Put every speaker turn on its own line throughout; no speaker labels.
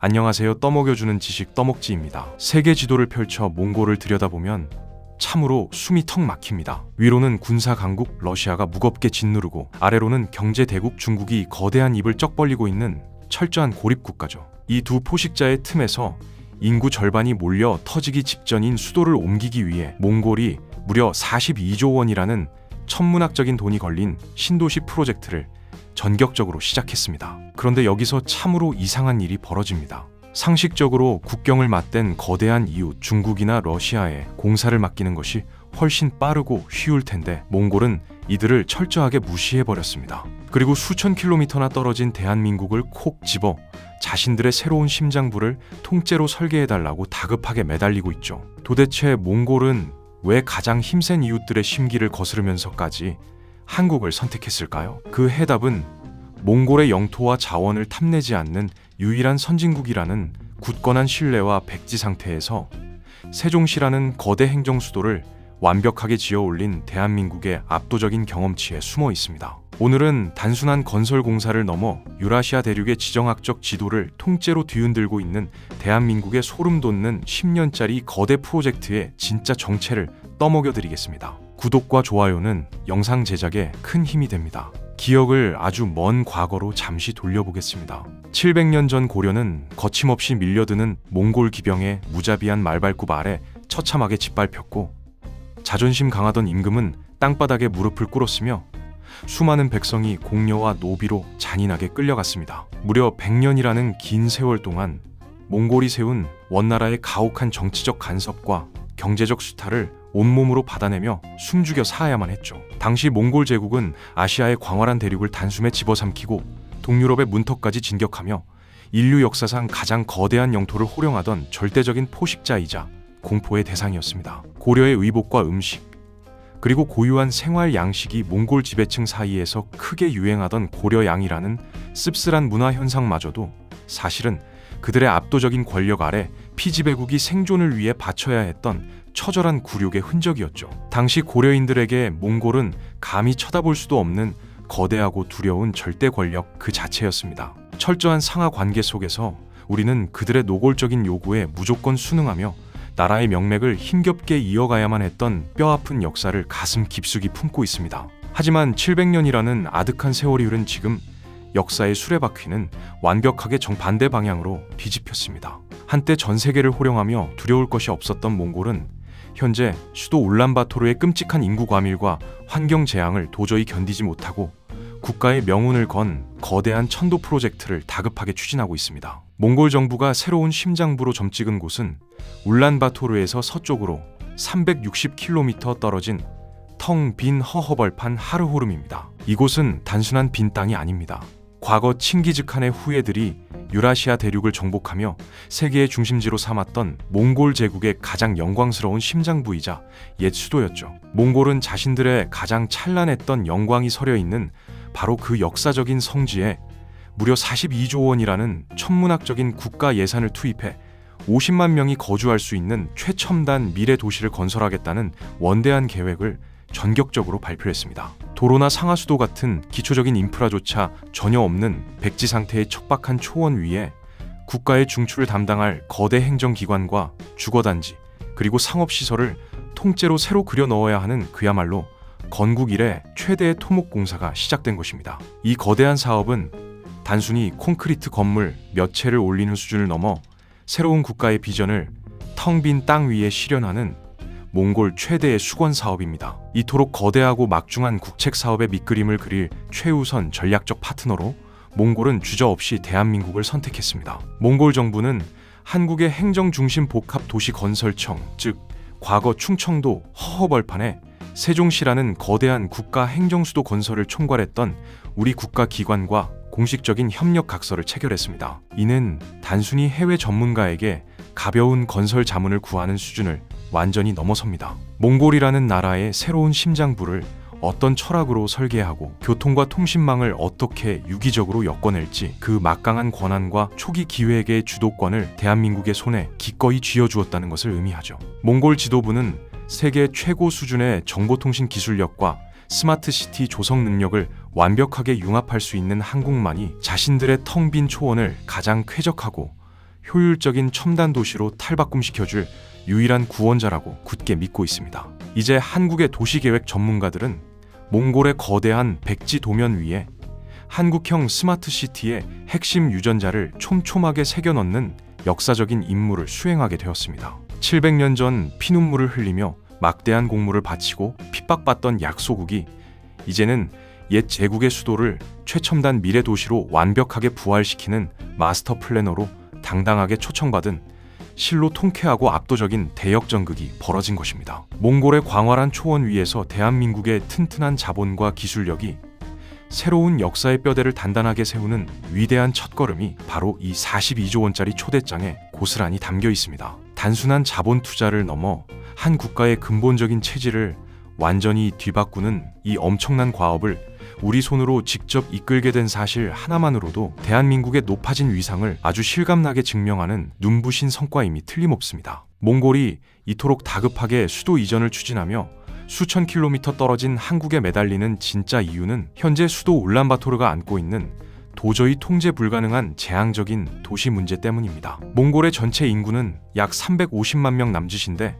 안녕하세요. 떠먹여주는 지식 떠먹지입니다. 세계 지도를 펼쳐 몽골을 들여다보면 참으로 숨이 턱 막힙니다. 위로는 군사 강국 러시아가 무겁게 짓누르고 아래로는 경제 대국 중국이 거대한 입을 쩍 벌리고 있는 철저한 고립 국가죠. 이 두 포식자의 틈에서 인구 절반이 몰려 터지기 직전인 수도를 옮기기 위해 몽골이 무려 42조 원이라는 천문학적인 돈이 걸린 신도시 프로젝트를 전격적으로 시작했습니다. 그런데 여기서 참으로 이상한 일이 벌어집니다. 상식적으로 국경을 맞댄 거대한 이웃 중국이나 러시아에 공사를 맡기는 것이 훨씬 빠르고 쉬울 텐데 몽골은 이들을 철저하게 무시해버렸습니다. 그리고 수천 킬로미터나 떨어진 대한민국을 콕 집어 자신들의 새로운 심장부를 통째로 설계해달라고 다급하게 매달리고 있죠. 도대체 몽골은 왜 가장 힘센 이웃들의 심기를 거스르면서까지 한국을 선택했을까요? 그 해답은 몽골의 영토와 자원을 탐내지 않는 유일한 선진국이라는 굳건한 신뢰와 백지 상태에서 세종시라는 거대 행정수도를 완벽하게 지어올린 대한민국의 압도적인 경험치에 숨어 있습니다. 오늘은 단순한 건설 공사를 넘어 유라시아 대륙의 지정학적 지도를 통째로 뒤흔들고 있는 대한민국의 소름 돋는 10년짜리 거대 프로젝트의 진짜 정체를 떠먹여드리겠습니다. 구독과 좋아요는 영상 제작에 큰 힘이 됩니다. 기억을 아주 먼 과거로 잠시 돌려보겠습니다. 700년 전 고려는 거침없이 밀려드는 몽골 기병의 무자비한 말발굽 아래 처참하게 짓밟혔고 자존심 강하던 임금은 땅바닥에 무릎을 꿇었으며 수많은 백성이 공려와 노비로 잔인하게 끌려갔습니다. 무려 100년이라는 긴 세월 동안 몽골이 세운 원나라의 가혹한 정치적 간섭과 경제적 수탈을 온몸으로 받아내며 숨죽여 살아야만 했죠. 당시 몽골 제국은 아시아의 광활한 대륙을 단숨에 집어삼키고 동유럽의 문턱까지 진격하며 인류 역사상 가장 거대한 영토를 호령하던 절대적인 포식자이자 공포의 대상이었습니다. 고려의 의복과 음식, 그리고 고유한 생활 양식이 몽골 지배층 사이에서 크게 유행하던 고려양이라는 씁쓸한 문화 현상마저도 사실은 그들의 압도적인 권력 아래 피지배국이 생존을 위해 바쳐야 했던 처절한 굴욕의 흔적이었죠. 당시 고려인들에게 몽골은 감히 쳐다볼 수도 없는 거대하고 두려운 절대 권력 그 자체였습니다. 철저한 상하 관계 속에서 우리는 그들의 노골적인 요구에 무조건 순응하며 나라의 명맥을 힘겹게 이어가야만 했던 뼈아픈 역사를 가슴 깊숙이 품고 있습니다. 하지만 700년이라는 아득한 세월이 흐른 지금 역사의 수레바퀴는 완벽하게 정반대 방향으로 뒤집혔습니다. 한때 전 세계를 호령하며 두려울 것이 없었던 몽골은 현재 수도 울란바토르의 끔찍한 인구 과밀과 환경 재앙을 도저히 견디지 못하고 국가의 명운을 건 거대한 천도 프로젝트를 다급하게 추진하고 있습니다. 몽골 정부가 새로운 심장부로 점찍은 곳은 울란바토르에서 서쪽으로 360km 떨어진 텅 빈 허허벌판 하르호름입니다. 이곳은 단순한 빈 땅이 아닙니다. 과거 칭기즈칸의 후예들이 유라시아 대륙을 정복하며 세계의 중심지로 삼았던 몽골 제국의 가장 영광스러운 심장부이자 옛 수도였죠. 몽골은 자신들의 가장 찬란했던 영광이 서려 있는 바로 그 역사적인 성지에 무려 42조 원이라는 천문학적인 국가 예산을 투입해 50만 명이 거주할 수 있는 최첨단 미래 도시를 건설하겠다는 원대한 계획을 전격적으로 발표했습니다. 도로나 상하수도 같은 기초적인 인프라조차 전혀 없는 백지 상태의 척박한 초원 위에 국가의 중추를 담당할 거대 행정기관과 주거단지 그리고 상업시설을 통째로 새로 그려 넣어야 하는 그야말로 건국 이래 최대의 토목공사가 시작된 것입니다. 이 거대한 사업은 단순히 콘크리트 건물 몇 채를 올리는 수준을 넘어 새로운 국가의 비전을 텅 빈 땅 위에 실현하는 몽골 최대의 수건 사업입니다. 이토록 거대하고 막중한 국책 사업의 밑그림을 그릴 최우선 전략적 파트너로 몽골은 주저없이 대한민국을 선택했습니다. 몽골 정부는 한국의 행정중심 복합도시건설청, 즉 과거 충청도 허허벌판에 세종시라는 거대한 국가 행정수도 건설을 총괄했던 우리 국가기관과 공식적인 협력 각서를 체결했습니다. 이는 단순히 해외 전문가에게 가벼운 건설 자문을 구하는 수준을 완전히 넘어섭니다. 몽골이라는 나라의 새로운 심장부를 어떤 철학으로 설계하고 교통과 통신망을 어떻게 유기적으로 엮어낼지 그 막강한 권한과 초기 기획의 주도권을 대한민국의 손에 기꺼이 쥐어주었다는 것을 의미하죠. 몽골 지도부는 세계 최고 수준의 정보통신 기술력과 스마트시티 조성 능력을 완벽하게 융합할 수 있는 한국만이 자신들의 텅 빈 초원을 가장 쾌적하고 효율적인 첨단 도시로 탈바꿈시켜줄 유일한 구원자라고 굳게 믿고 있습니다. 이제 한국의 도시계획 전문가들은 몽골의 거대한 백지 도면 위에 한국형 스마트시티의 핵심 유전자를 촘촘하게 새겨넣는 역사적인 임무를 수행하게 되었습니다. 700년 전 피눈물을 흘리며 막대한 공물을 바치고 핍박받던 약소국이 이제는 옛 제국의 수도를 최첨단 미래 도시로 완벽하게 부활시키는 마스터 플래너로 당당하게 초청받은 실로 통쾌하고 압도적인 대역전극이 벌어진 것입니다. 몽골의 광활한 초원 위에서 대한민국의 튼튼한 자본과 기술력이 새로운 역사의 뼈대를 단단하게 세우는 위대한 첫걸음이 바로 이 42조 원짜리 초대장에 고스란히 담겨 있습니다. 단순한 자본 투자를 넘어 한 국가의 근본적인 체질을 완전히 뒤바꾸는 이 엄청난 과업을 우리 손으로 직접 이끌게 된 사실 하나만으로도 대한민국의 높아진 위상을 아주 실감나게 증명하는 눈부신 성과임이 틀림없습니다. 몽골이 이토록 다급하게 수도 이전을 추진하며 수천 킬로미터 떨어진 한국에 매달리는 진짜 이유는 현재 수도 울란바토르가 안고 있는 도저히 통제 불가능한 재앙적인 도시 문제 때문입니다. 몽골의 전체 인구는 약 350만 명 남짓인데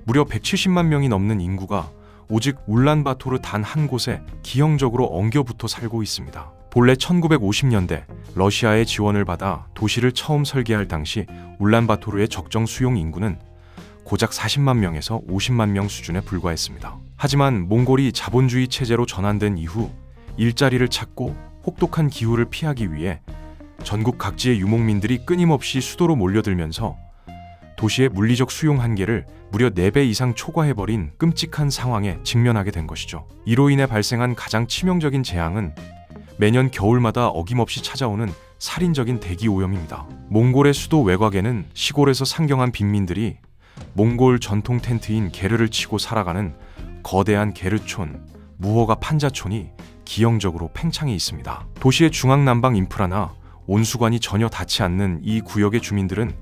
무려 170만 명이 넘는 인구가 오직 울란바토르 단 한 곳에 기형적으로 엉겨붙어 살고 있습니다. 본래 1950년대 러시아의 지원을 받아 도시를 처음 설계할 당시 울란바토르의 적정 수용 인구는 고작 40만 명에서 50만 명 수준에 불과했습니다. 하지만 몽골이 자본주의 체제로 전환된 이후 일자리를 찾고 혹독한 기후를 피하기 위해 전국 각지의 유목민들이 끊임없이 수도로 몰려들면서 도시의 물리적 수용 한계를 무려 4배 이상 초과해버린 끔찍한 상황에 직면하게 된 것이죠. 이로 인해 발생한 가장 치명적인 재앙은 매년 겨울마다 어김없이 찾아오는 살인적인 대기 오염입니다. 몽골의 수도 외곽에는 시골에서 상경한 빈민들이 몽골 전통 텐트인 게르를 치고 살아가는 거대한 게르촌, 무허가 판자촌이 기형적으로 팽창해 있습니다. 도시의 중앙난방 인프라나 온수관이 전혀 닿지 않는 이 구역의 주민들은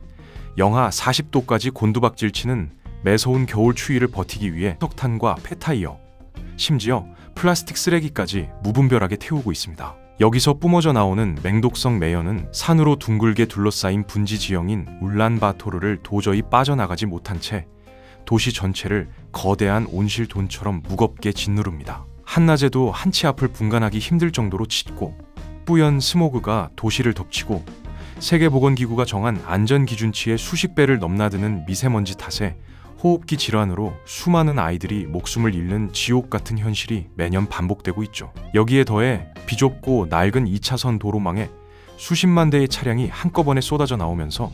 영하 40도까지 곤두박질치는 매서운 겨울 추위를 버티기 위해 석탄과 폐타이어, 심지어 플라스틱 쓰레기까지 무분별하게 태우고 있습니다. 여기서 뿜어져 나오는 맹독성 매연은 산으로 둥글게 둘러싸인 분지 지형인 울란바토르를 도저히 빠져나가지 못한 채 도시 전체를 거대한 온실돈처럼 무겁게 짓누릅니다. 한낮에도 한치 앞을 분간하기 힘들 정도로 짙고 뿌연 스모그가 도시를 덮치고 세계보건기구가 정한 안전기준치의 수십 배를 넘나드는 미세먼지 탓에 호흡기 질환으로 수많은 아이들이 목숨을 잃는 지옥 같은 현실이 매년 반복되고 있죠. 여기에 더해 비좁고 낡은 2차선 도로망에 수십만 대의 차량이 한꺼번에 쏟아져 나오면서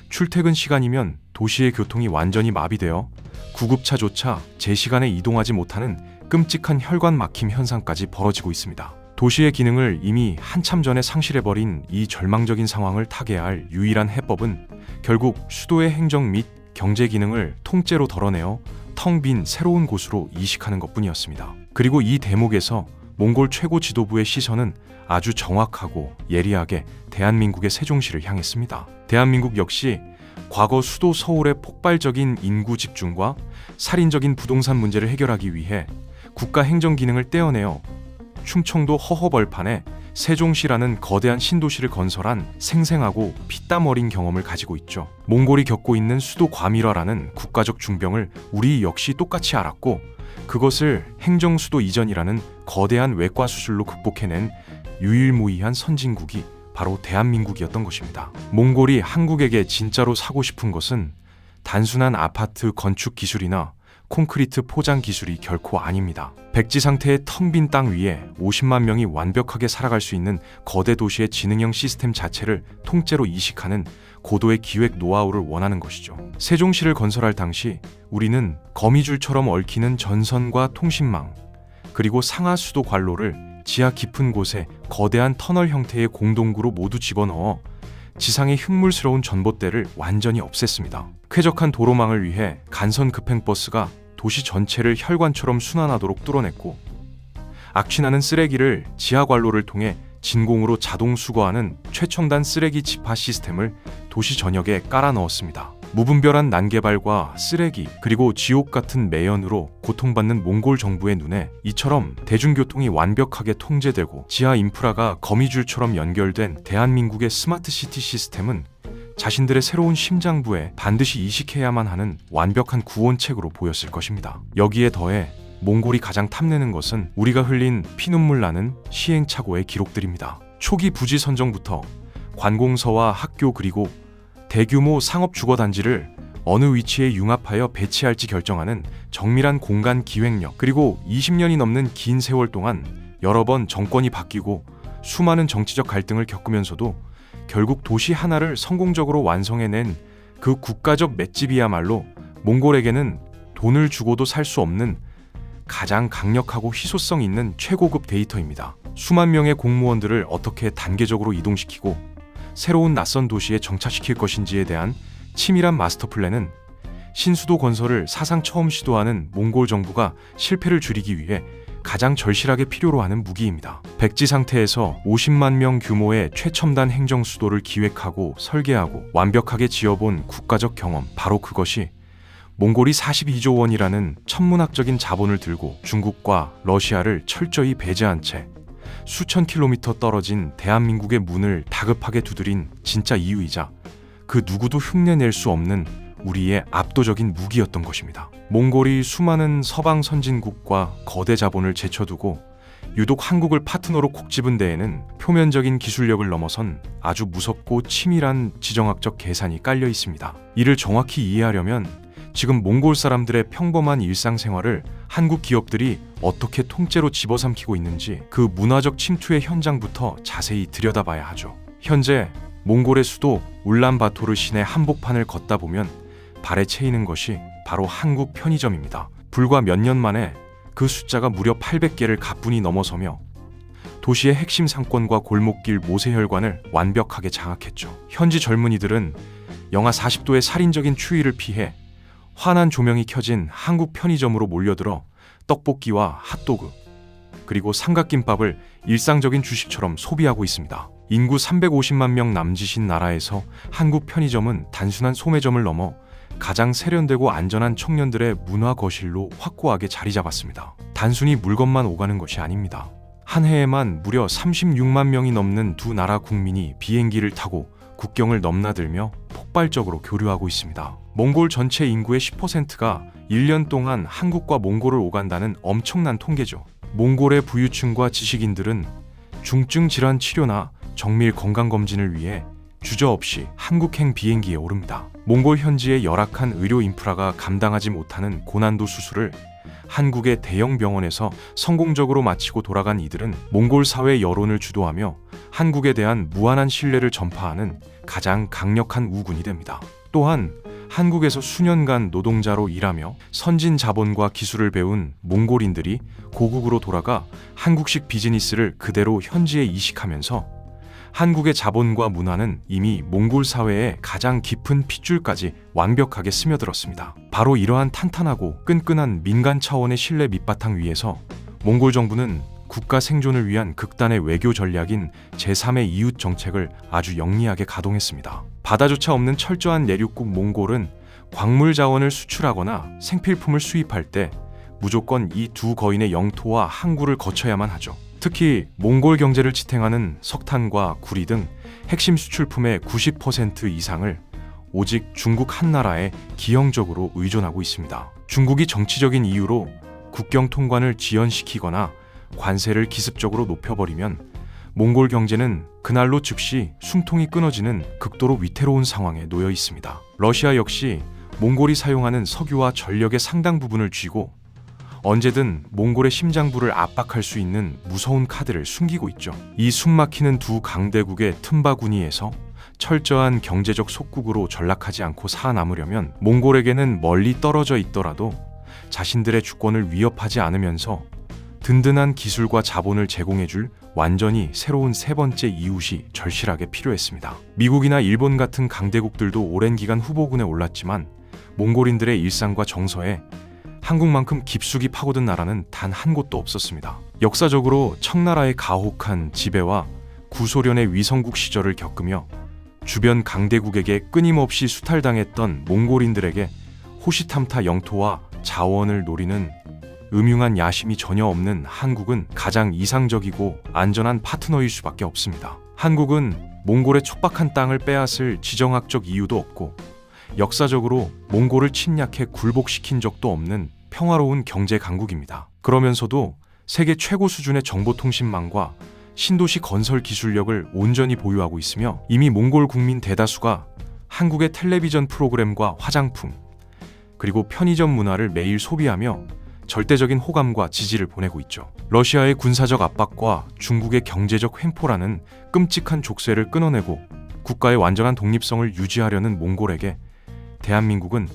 출퇴근 시간이면 도시의 교통이 완전히 마비되어 구급차조차 제 시간에 이동하지 못하는 끔찍한 혈관 막힘 현상까지 벌어지고 있습니다. 도시의 기능을 이미 한참 전에 상실해버린 이 절망적인 상황을 타개할 유일한 해법은 결국 수도의 행정 및 경제 기능을 통째로 덜어내어 텅 빈 새로운 곳으로 이식하는 것뿐이었습니다. 그리고 이 대목에서 몽골 최고 지도부의 시선은 아주 정확하고 예리하게 대한민국의 세종시를 향했습니다. 대한민국 역시 과거 수도 서울의 폭발적인 인구 집중과 살인적인 부동산 문제를 해결하기 위해 국가 행정 기능을 떼어내어 충청도 허허벌판에 세종시라는 거대한 신도시를 건설한 생생하고 피땀 어린 경험을 가지고 있죠. 몽골이 겪고 있는 수도 과밀화라는 국가적 중병을 우리 역시 똑같이 알았고 그것을 행정수도 이전이라는 거대한 외과 수술로 극복해낸 유일무이한 선진국이 바로 대한민국이었던 것입니다. 몽골이 한국에게 진짜로 사고 싶은 것은 단순한 아파트 건축 기술이나 콘크리트 포장 기술이 결코 아닙니다. 백지 상태의 텅 빈 땅 위에 50만 명이 완벽하게 살아갈 수 있는 거대 도시의 지능형 시스템 자체를 통째로 이식하는 고도의 기획 노하우를 원하는 것이죠. 세종시를 건설할 당시 우리는 거미줄처럼 얽히는 전선과 통신망, 그리고 상하수도 관로를 지하 깊은 곳에 거대한 터널 형태의 공동구로 모두 집어넣어 지상의 흉물스러운 전봇대를 완전히 없앴습니다. 쾌적한 도로망을 위해 간선 급행버스가 도시 전체를 혈관처럼 순환하도록 뚫어냈고 악취나는 쓰레기를 지하관로를 통해 진공으로 자동 수거하는 최첨단 쓰레기 집화 시스템을 도시 전역에 깔아 넣었습니다. 무분별한 난개발과 쓰레기 그리고 지옥 같은 매연으로 고통받는 몽골 정부의 눈에 이처럼 대중교통이 완벽하게 통제되고 지하 인프라가 거미줄처럼 연결된 대한민국의 스마트 시티 시스템은 자신들의 새로운 심장부에 반드시 이식해야만 하는 완벽한 구원책으로 보였을 것입니다. 여기에 더해 몽골이 가장 탐내는 것은 우리가 흘린 피눈물 나는 시행착오의 기록들입니다. 초기 부지 선정부터 관공서와 학교 그리고 대규모 상업 주거단지를 어느 위치에 융합하여 배치할지 결정하는 정밀한 공간 기획력, 그리고 20년이 넘는 긴 세월 동안 여러 번 정권이 바뀌고 수많은 정치적 갈등을 겪으면서도 결국 도시 하나를 성공적으로 완성해낸 그 국가적 맷집이야말로 몽골에게는 돈을 주고도 살 수 없는 가장 강력하고 희소성 있는 최고급 데이터입니다. 수만 명의 공무원들을 어떻게 단계적으로 이동시키고 새로운 낯선 도시에 정착시킬 것인지에 대한 치밀한 마스터 플랜은 신수도 건설을 사상 처음 시도하는 몽골 정부가 실패를 줄이기 위해 가장 절실하게 필요로 하는 무기입니다. 백지 상태에서 50만 명 규모의 최첨단 행정 수도를 기획하고 설계하고 완벽하게 지어본 국가적 경험, 바로 그것이 몽골이 42조 원이라는 천문학적인 자본을 들고 중국과 러시아를 철저히 배제한 채 수천 킬로미터 떨어진 대한민국의 문을 다급하게 두드린 진짜 이유이자 그 누구도 흉내낼 수 없는 우리의 압도적인 무기였던 것입니다. 몽골이 수많은 서방 선진국과 거대 자본을 제쳐두고 유독 한국을 파트너로 콕 집은 데에는 표면적인 기술력을 넘어선 아주 무섭고 치밀한 지정학적 계산이 깔려 있습니다. 이를 정확히 이해하려면 지금 몽골 사람들의 평범한 일상생활을 한국 기업들이 어떻게 통째로 집어삼키고 있는지 그 문화적 침투의 현장부터 자세히 들여다봐야 하죠. 현재 몽골의 수도 울란바토르 시내 한복판을 걷다 보면 발에 채이는 것이 바로 한국 편의점입니다. 불과 몇 년 만에 그 숫자가 무려 800개를 가뿐히 넘어서며 도시의 핵심 상권과 골목길 모세혈관을 완벽하게 장악했죠. 현지 젊은이들은 영하 40도의 살인적인 추위를 피해 환한 조명이 켜진 한국 편의점으로 몰려들어 떡볶이와 핫도그, 그리고 삼각김밥을 일상적인 주식처럼 소비하고 있습니다. 인구 350만 명 남짓인 나라에서 한국 편의점은 단순한 소매점을 넘어 가장 세련되고 안전한 청년들의 문화 거실로 확고하게 자리 잡았습니다. 단순히 물건만 오가는 것이 아닙니다. 한 해에만 무려 36만 명이 넘는 두 나라 국민이 비행기를 타고 국경을 넘나들며 폭발적으로 교류하고 있습니다. 몽골 전체 인구의 10%가 1년 동안 한국과 몽골을 오간다는 엄청난 통계죠. 몽골의 부유층과 지식인들은 중증 질환 치료나 정밀 건강검진을 위해 주저없이 한국행 비행기에 오릅니다. 몽골 현지의 열악한 의료 인프라가 감당하지 못하는 고난도 수술을 한국의 대형 병원에서 성공적으로 마치고 돌아간 이들은 몽골 사회 여론을 주도하며 한국에 대한 무한한 신뢰를 전파하는 가장 강력한 우군이 됩니다. 또한 한국에서 수년간 노동자로 일하며 선진 자본과 기술을 배운 몽골인들이 고국으로 돌아가 한국식 비즈니스를 그대로 현지에 이식하면서 한국의 자본과 문화는 이미 몽골 사회의 가장 깊은 핏줄까지 완벽하게 스며들었습니다. 바로 이러한 탄탄하고 끈끈한 민간 차원의 신뢰 밑바탕 위에서 몽골 정부는 국가 생존을 위한 극단의 외교 전략인 제3의 이웃 정책을 아주 영리하게 가동했습니다. 바다조차 없는 철저한 내륙국 몽골은 광물 자원을 수출하거나 생필품을 수입할 때 무조건 이 두 거인의 영토와 항구를 거쳐야만 하죠. 특히 몽골 경제를 지탱하는 석탄과 구리 등 핵심 수출품의 90% 이상을 오직 중국 한 나라에 기형적으로 의존하고 있습니다. 중국이 정치적인 이유로 국경 통관을 지연시키거나 관세를 기습적으로 높여버리면 몽골 경제는 그날로 즉시 숨통이 끊어지는 극도로 위태로운 상황에 놓여 있습니다. 러시아 역시 몽골이 사용하는 석유와 전력의 상당 부분을 쥐고 언제든 몽골의 심장부를 압박할 수 있는 무서운 카드를 숨기고 있죠. 이 숨막히는 두 강대국의 틈바구니에서 철저한 경제적 속국으로 전락하지 않고 살아남으려면 몽골에게는 멀리 떨어져 있더라도 자신들의 주권을 위협하지 않으면서 든든한 기술과 자본을 제공해줄 완전히 새로운 세 번째 이웃이 절실하게 필요했습니다. 미국이나 일본 같은 강대국들도 오랜 기간 후보군에 올랐지만 몽골인들의 일상과 정서에 한국만큼 깊숙이 파고든 나라는 단 한 곳도 없었습니다. 역사적으로 청나라의 가혹한 지배와 구소련의 위성국 시절을 겪으며 주변 강대국에게 끊임없이 수탈당했던 몽골인들에게 호시탐타 영토와 자원을 노리는 음흉한 야심이 전혀 없는 한국은 가장 이상적이고 안전한 파트너일 수밖에 없습니다. 한국은 몽골의 촉박한 땅을 빼앗을 지정학적 이유도 없고 역사적으로 몽골을 침략해 굴복시킨 적도 없는 평화로운 경제 강국입니다. 그러면서도 세계 최고 수준의 정보통신망과 신도시 건설 기술력을 온전히 보유하고 있으며 이미 몽골 국민 대다수가 한국의 텔레비전 프로그램과 화장품, 그리고 편의점 문화를 매일 소비하며 절대적인 호감과 지지를 보내고 있죠. 러시아의 군사적 압박과 중국의 경제적 횡포라는 끔찍한 족쇄를 끊어내고 국가의 완전한 독립성을 유지하려는 몽골에게 대한민국은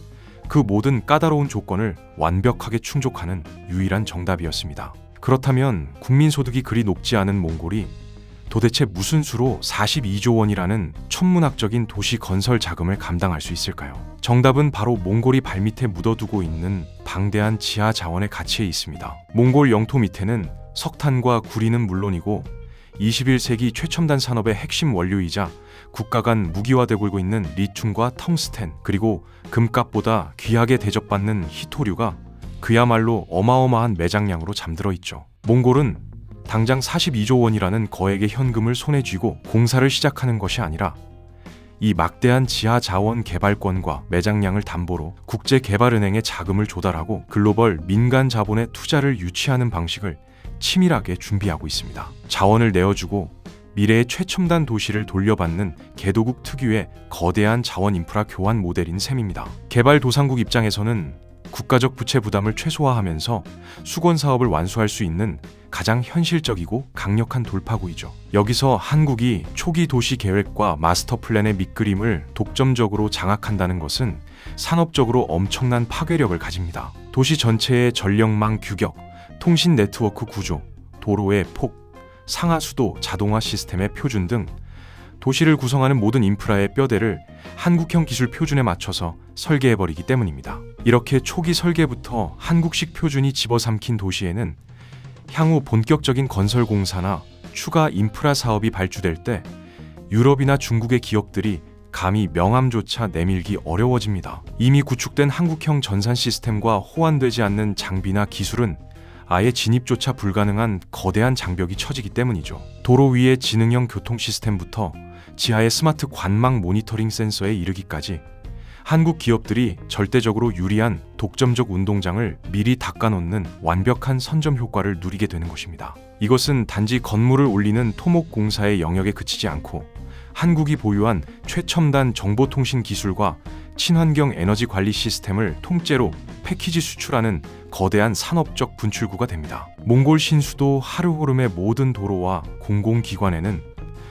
그 모든 까다로운 조건을 완벽하게 충족하는 유일한 정답이었습니다. 그렇다면 국민소득이 그리 높지 않은 몽골이 도대체 무슨 수로 42조 원이라는 천문학적인 도시 건설 자금을 감당할 수 있을까요? 정답은 바로 몽골이 발밑에 묻어두고 있는 방대한 지하 자원의 가치에 있습니다. 몽골 영토 밑에는 석탄과 구리는 물론이고 21세기 최첨단 산업의 핵심 원료이자 국가 간 무기화되고 있는 리튬과 텅스텐, 그리고 금값보다 귀하게 대접받는 희토류가 그야말로 어마어마한 매장량으로 잠들어 있죠. 몽골은 당장 42조 원이라는 거액의 현금을 손에 쥐고 공사를 시작하는 것이 아니라 이 막대한 지하 자원 개발권과 매장량을 담보로 국제개발은행에 자금을 조달하고 글로벌 민간 자본의 투자를 유치하는 방식을 치밀하게 준비하고 있습니다. 자원을 내어주고 미래의 최첨단 도시를 돌려받는 개도국 특유의 거대한 자원 인프라 교환 모델인 셈입니다. 개발도상국 입장에서는 국가적 부채 부담을 최소화하면서 수건 사업을 완수할 수 있는 가장 현실적이고 강력한 돌파구이죠. 여기서 한국이 초기 도시 계획과 마스터 플랜의 밑그림을 독점적으로 장악한다는 것은 산업적으로 엄청난 파괴력을 가집니다. 도시 전체의 전력망 규격, 통신 네트워크 구조, 도로의 폭, 상하 수도 자동화 시스템의 표준 등 도시를 구성하는 모든 인프라의 뼈대를 한국형 기술 표준에 맞춰서 설계해버리기 때문입니다. 이렇게 초기 설계부터 한국식 표준이 집어삼킨 도시에는 향후 본격적인 건설 공사나 추가 인프라 사업이 발주될 때 유럽이나 중국의 기업들이 감히 명함조차 내밀기 어려워집니다. 이미 구축된 한국형 전산 시스템과 호환되지 않는 장비나 기술은 아예 진입조차 불가능한 거대한 장벽이 처지기 때문이죠. 도로 위의 지능형 교통 시스템부터 지하의 스마트 관망 모니터링 센서에 이르기까지 한국 기업들이 절대적으로 유리한 독점적 운동장을 미리 닦아놓는 완벽한 선점 효과를 누리게 되는 것입니다. 이것은 단지 건물을 올리는 토목공사의 영역에 그치지 않고 한국이 보유한 최첨단 정보통신 기술과 친환경 에너지 관리 시스템을 통째로 패키지 수출하는 거대한 산업적 분출구가 됩니다. 몽골 신수도 하르호름의 모든 도로와 공공기관에는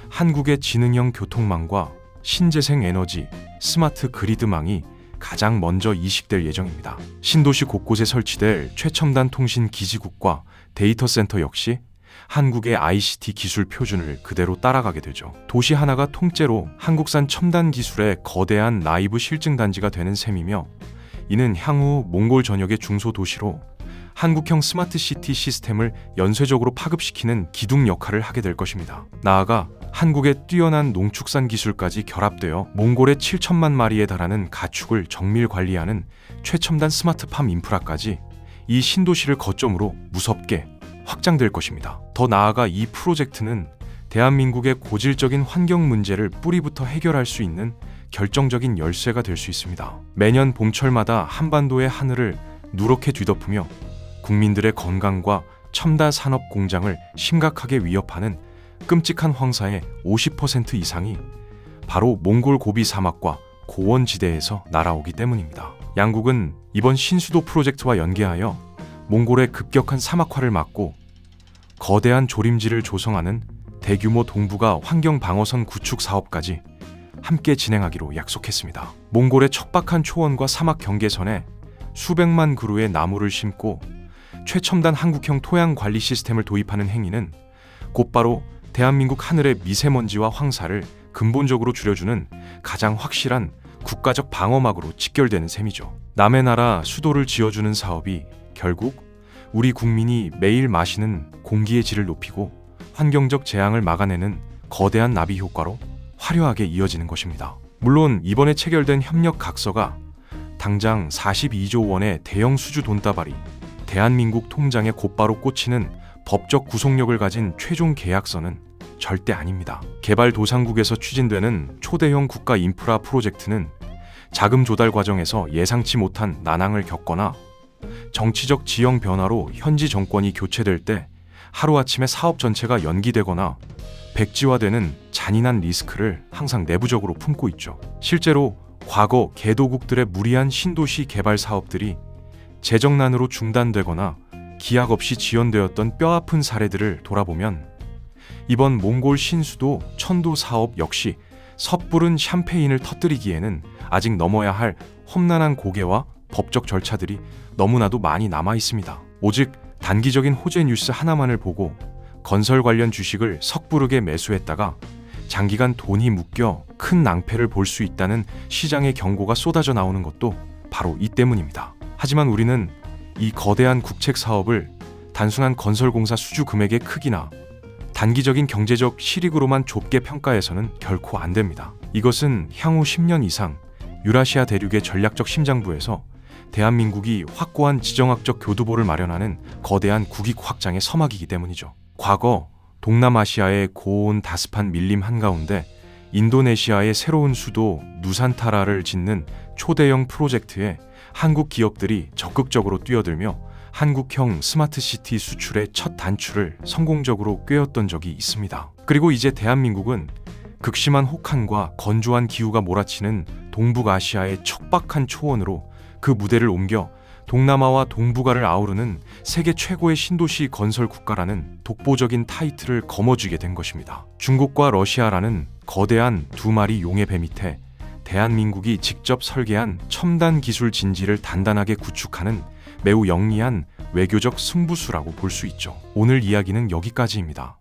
한국의 지능형 교통망과 신재생 에너지, 스마트 그리드망이 가장 먼저 이식될 예정입니다. 신도시 곳곳에 설치될 최첨단 통신 기지국과 데이터 센터 역시 한국의 ICT 기술 표준을 그대로 따라가게 되죠. 도시 하나가 통째로 한국산 첨단 기술의 거대한 나이브 실증 단지가 되는 셈이며, 이는 향후 몽골 전역의 중소도시로 한국형 스마트 시티 시스템을 연쇄적으로 파급시키는 기둥 역할을 하게 될 것입니다. 나아가 한국의 뛰어난 농축산 기술까지 결합되어 몽골의 7천만 마리에 달하는 가축을 정밀 관리하는 최첨단 스마트팜 인프라까지 이 신도시를 거점으로 무섭게 확장될 것입니다. 더 나아가 이 프로젝트는 대한민국의 고질적인 환경 문제를 뿌리부터 해결할 수 있는 결정적인 열쇠가 될 수 있습니다. 매년 봄철마다 한반도의 하늘을 누렇게 뒤덮으며 국민들의 건강과 첨단 산업 공장을 심각하게 위협하는 끔찍한 황사의 50% 이상이 바로 몽골 고비 사막과 고원지대에서 날아오기 때문입니다. 양국은 이번 신수도 프로젝트와 연계하여 몽골의 급격한 사막화를 막고 거대한 조림지를 조성하는 대규모 동북아 환경 방어선 구축 사업까지 함께 진행하기로 약속했습니다. 몽골의 척박한 초원과 사막 경계선에 수백만 그루의 나무를 심고 최첨단 한국형 토양 관리 시스템을 도입하는 행위는 곧바로 대한민국 하늘의 미세먼지와 황사를 근본적으로 줄여주는 가장 확실한 국가적 방어막으로 직결되는 셈이죠. 남의 나라 수도를 지어주는 사업이 결국 우리 국민이 매일 마시는 공기의 질을 높이고 환경적 재앙을 막아내는 거대한 나비 효과로 화려하게 이어지는 것입니다. 물론 이번에 체결된 협력 각서가 당장 42조 원의 대형 수주 돈다발이 대한민국 통장에 곧바로 꽂히는 법적 구속력을 가진 최종 계약서는 절대 아닙니다. 개발도상국에서 추진되는 초대형 국가 인프라 프로젝트는 자금 조달 과정에서 예상치 못한 난항을 겪거나 정치적 지형 변화로 현지 정권이 교체될 때 하루아침에 사업 전체가 연기되거나 백지화되는 잔인한 리스크를 항상 내부적으로 품고 있죠. 실제로 과거 개도국들의 무리한 신도시 개발 사업들이 재정난으로 중단되거나 기약 없이 지연되었던 뼈아픈 사례들을 돌아보면 이번 몽골 신수도 천도 사업 역시 섣부른 샴페인을 터뜨리기에는 아직 넘어야 할 험난한 고개와 법적 절차들이 너무나도 많이 남아 있습니다. 오직 단기적인 호재 뉴스 하나만을 보고 건설 관련 주식을 섣부르게 매수했다가 장기간 돈이 묶여 큰 낭패를 볼 수 있다는 시장의 경고가 쏟아져 나오는 것도 바로 이 때문입니다. 하지만 우리는 이 거대한 국책 사업을 단순한 건설공사 수주 금액의 크기나 단기적인 경제적 실익으로만 좁게 평가해서는 결코 안 됩니다. 이것은 향후 10년 이상 유라시아 대륙의 전략적 심장부에서 대한민국이 확고한 지정학적 교두보를 마련하는 거대한 국익 확장의 서막이기 때문이죠. 과거 동남아시아의 고온 다습한 밀림 한가운데 인도네시아의 새로운 수도 누산타라를 짓는 초대형 프로젝트에 한국 기업들이 적극적으로 뛰어들며 한국형 스마트시티 수출의 첫 단추를 성공적으로 꿰었던 적이 있습니다. 그리고 이제 대한민국은 극심한 혹한과 건조한 기후가 몰아치는 동북아시아의 척박한 초원으로 그 무대를 옮겨 동남아와 동북아를 아우르는 세계 최고의 신도시 건설 국가라는 독보적인 타이틀을 거머쥐게 된 것입니다. 중국과 러시아라는 거대한 두 마리 용의 배 밑에 대한민국이 직접 설계한 첨단 기술 진지를 단단하게 구축하는 매우 영리한 외교적 승부수라고 볼 수 있죠. 오늘 이야기는 여기까지입니다.